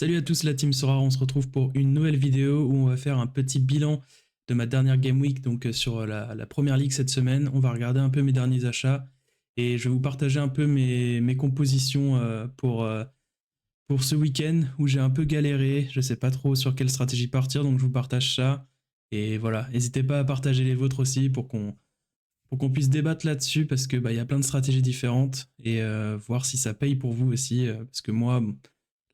Salut à tous la team Sora, on se retrouve pour une nouvelle vidéo où on va faire un petit bilan de ma dernière Game Week, donc sur la première ligue cette semaine. On va regarder un peu mes derniers achats et je vais vous partager un peu mes compositions pour ce week-end où j'ai un peu galéré. Je sais pas trop sur quelle stratégie partir, donc je vous partage ça. Et voilà, n'hésitez pas à partager les vôtres aussi pour qu'on puisse débattre là-dessus parce que y a plein de stratégies différentes et voir si ça paye pour vous aussi. Parce que moi, bon,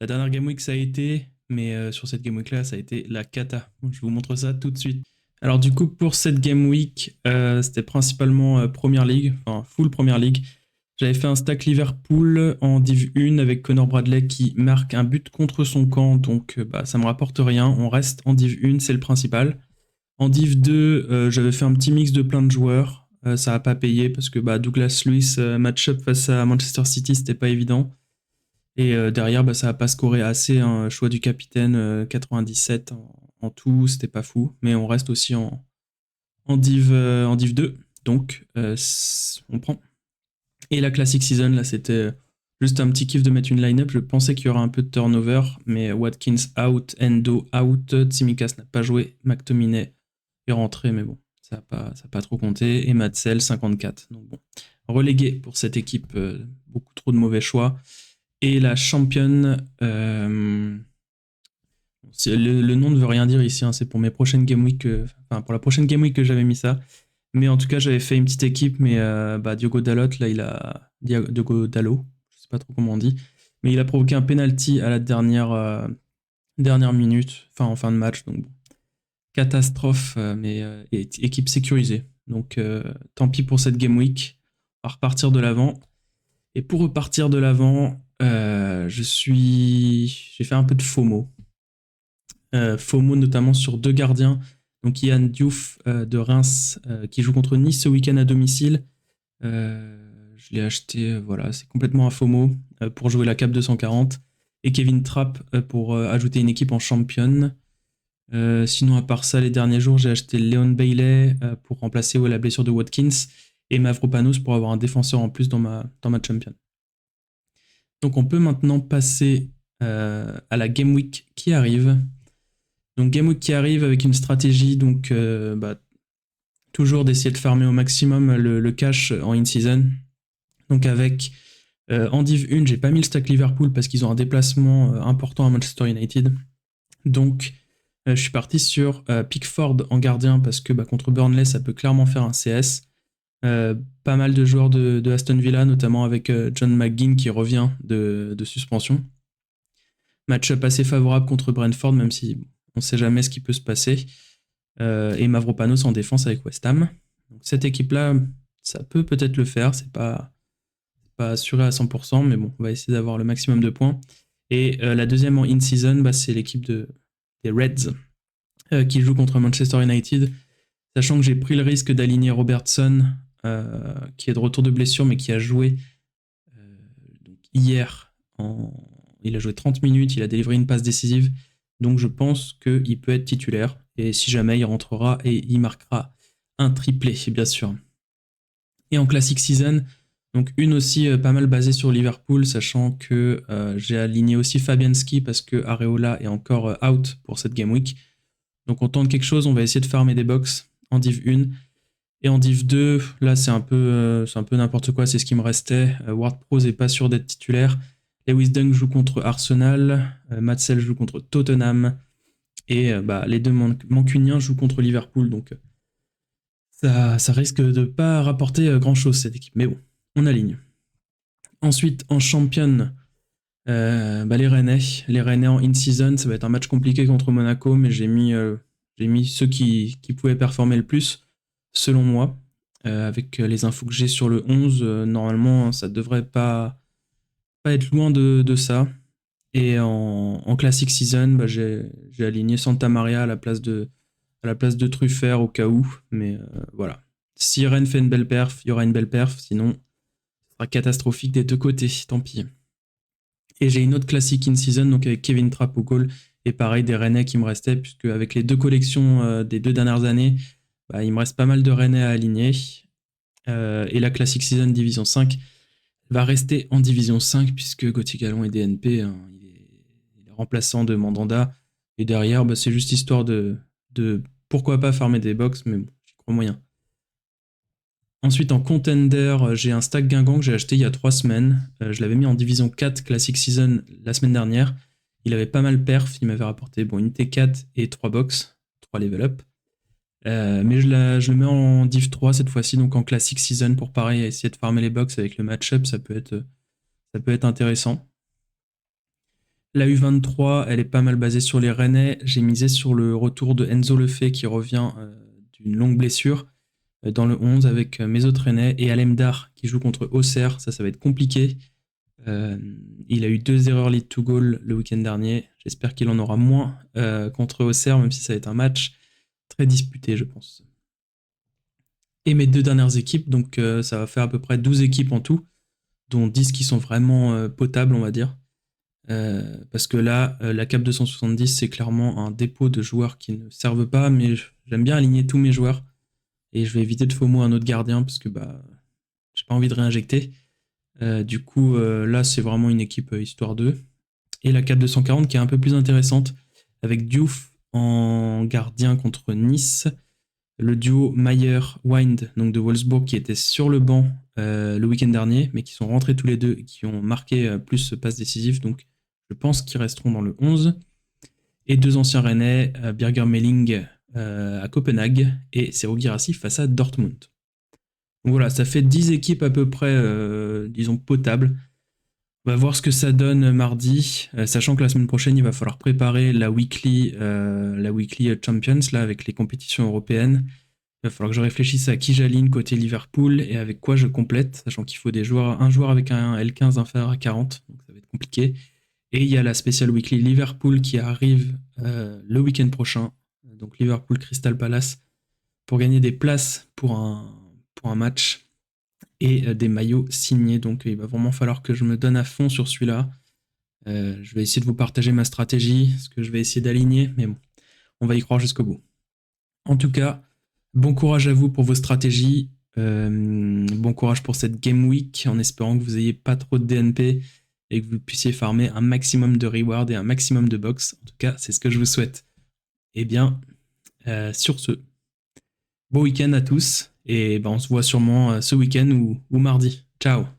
la dernière Game Week ça a été, mais sur cette Game Week là, ça a été la cata. Je vous montre ça tout de suite. Alors du coup, pour cette Game Week, c'était principalement Premier League, enfin full Premier League. J'avais fait un stack Liverpool en Div 1 avec Connor Bradley qui marque un but contre son camp, donc ça me rapporte rien. On reste en Div 1, c'est le principal. En Div 2, j'avais fait un petit mix de plein de joueurs. Ça n'a pas payé parce que Douglas Luiz, match-up face à Manchester City, c'était pas évident. Et derrière, ça n'a pas scoré assez. Un choix du capitaine, 97 en tout, c'était pas fou. Mais on reste aussi en Div 2. Donc, on prend. Et la Classic Season, là, c'était juste un petit kiff de mettre une line-up. Je pensais qu'il y aurait un peu de turnover, mais Watkins out, Endo out, Tsimikas n'a pas joué, McTominay est rentré, mais bon, ça a pas trop compté. Et Matsell, 54. Donc bon, relégué pour cette équipe, beaucoup trop de mauvais choix. Et la championne, le nom ne veut rien dire ici, hein, c'est pour mes prochaines Game Week, enfin pour la prochaine Game Week que j'avais mis ça. Mais en tout cas, j'avais fait une petite équipe, mais Diogo Dalot, là, Diogo Dalot, je sais pas trop comment on dit, mais il a provoqué un penalty à la dernière minute, enfin en fin de match, donc bon. Catastrophe, mais équipe sécurisée. Donc tant pis pour cette Game Week, on va repartir de l'avant. Et pour repartir de l'avant, j'ai fait un peu de FOMO. FOMO notamment sur deux gardiens. Donc Yann Diouf de Reims qui joue contre Nice ce week-end à domicile. Je l'ai acheté, voilà, c'est complètement un FOMO pour jouer la Cap 240. Et Kevin Trapp pour ajouter une équipe en championne. Sinon, à part ça, les derniers jours, j'ai acheté Leon Bailey pour remplacer la blessure de Watkins et Mavropanos pour avoir un défenseur en plus dans ma champion. Donc on peut maintenant passer à la Game Week qui arrive. Donc Game Week qui arrive avec une stratégie donc toujours d'essayer de farmer au maximum le cash en in-season. Donc avec en Div 1, j'ai pas mis le stack Liverpool parce qu'ils ont un déplacement important à Manchester United. Donc je suis parti sur Pickford en gardien parce que contre Burnley, ça peut clairement faire un CS. Pas mal de joueurs de Aston Villa, notamment avec John McGinn qui revient de suspension. Match-up assez favorable contre Brentford, même si on ne sait jamais ce qui peut se passer. Et Mavropanos en défense avec West Ham. Donc, cette équipe-là, ça peut peut-être le faire. C'est pas assuré à 100%, mais bon, on va essayer d'avoir le maximum de points. Et la deuxième en in-season, c'est l'équipe des Reds qui joue contre Manchester United. Sachant que j'ai pris le risque d'aligner Robertson, qui est de retour de blessure, mais qui a joué hier. Il a joué 30 minutes, il a délivré une passe décisive. Donc je pense qu'il peut être titulaire. Et si jamais, il rentrera et il marquera un triplé, bien sûr. Et en Classic Season, donc une aussi pas mal basée sur Liverpool, sachant que j'ai aligné aussi Fabianski parce que Areola est encore out pour cette Game Week. Donc on tente quelque chose, on va essayer de farmer des box en Div 1. Et en Div 2, là c'est un peu n'importe quoi, c'est ce qui me restait. Ward Prowse n'est pas sûr d'être titulaire. Lewis Dunk joue contre Arsenal, Matsell joue contre Tottenham, et les deux Mancuniens jouent contre Liverpool, donc ça risque de pas rapporter grand chose cette équipe. Mais bon, on aligne. Ensuite, en Champion, les Rennais en in-season, ça va être un match compliqué contre Monaco, mais j'ai mis ceux qui pouvaient performer le plus, selon moi. Avec les infos que j'ai sur le 11, normalement, ça devrait pas être loin de ça. Et en Classic Season, j'ai aligné Santa Maria à la place de Truffert au cas où. Mais voilà. Si Rennes fait une belle perf, il y aura une belle perf. Sinon, ce sera catastrophique des deux côtés. Tant pis. Et j'ai une autre Classic in Season, donc avec Kevin Trapp au goal. Et pareil, des Rennais qui me restaient, puisque avec les deux collections des 2 dernières années, il me reste pas mal de Rennais à aligner. Et la Classic Season Division 5 va rester en Division 5 puisque Gauthier Gallon est DNP, hein, il est remplaçant de Mandanda. Et derrière, bah, c'est juste histoire de pourquoi pas farmer des box, mais bon, j'y crois moyen. Ensuite, en contender, j'ai un stack Guingamp que j'ai acheté il y a 3 semaines. Je l'avais mis en division 4 Classic Season la semaine dernière. Il avait pas mal perf, il m'avait rapporté une T4 et 3 box, 3 level up. Mais je le mets en div 3 cette fois-ci, donc en Classic Season pour pareil essayer de farmer les box avec le match-up, ça peut être intéressant. La U23, elle est pas mal basée sur les Rennais. J'ai misé sur le retour de Enzo Lefebvre qui revient d'une longue blessure dans le 11 avec mes autres Rennais et Alemdar qui joue contre Auxerre. Ça va être compliqué. Il a eu 2 erreurs lead to goal le week-end dernier. J'espère qu'il en aura moins contre Auxerre, même si ça va être un match très disputé, je pense. Et mes 2 dernières équipes, donc ça va faire à peu près 12 équipes en tout, dont 10 qui sont vraiment potables, on va dire. Parce que là, la Cap 270, c'est clairement un dépôt de joueurs qui ne servent pas, mais j'aime bien aligner tous mes joueurs. Et je vais éviter de FOMO un autre gardien, parce que j'ai pas envie de réinjecter. Du coup, là, c'est vraiment une équipe histoire 2. Et la Cap 240 qui est un peu plus intéressante, avec Diouf en gardien contre Nice. Le duo Mayer-Wind, donc de Wolfsburg, qui était sur le banc le week-end dernier, mais qui sont rentrés tous les deux et qui ont marqué plus passes décisives. Donc, je pense qu'ils resteront dans le 11. Et 2 anciens Rennais, Birger Melling à Copenhague et Serhou Guirassy face à Dortmund. Donc voilà, ça fait 10 équipes à peu près, disons, potables. On va voir ce que ça donne mardi, sachant que la semaine prochaine, il va falloir préparer la weekly Champions là, avec les compétitions européennes. Il va falloir que je réfléchisse à qui j'aligne côté Liverpool et avec quoi je complète, sachant qu'il faut un joueur avec un L15 inférieur à 40, donc ça va être compliqué. Et il y a la Special Weekly Liverpool qui arrive le week-end prochain, donc Liverpool Crystal Palace, pour gagner des places pour un match et des maillots signés. Donc il va vraiment falloir que je me donne à fond sur celui-là. Je vais essayer de vous partager ma stratégie, ce que je vais essayer d'aligner, mais bon, on va y croire jusqu'au bout. En tout cas, bon courage à vous pour vos stratégies. Bon courage pour cette Game Week, en espérant que vous n'ayez pas trop de DNP et que vous puissiez farmer un maximum de rewards et un maximum de box. En tout cas, c'est ce que je vous souhaite. Et bien, sur ce, bon week-end à tous et on se voit sûrement ce week-end ou mardi. Ciao!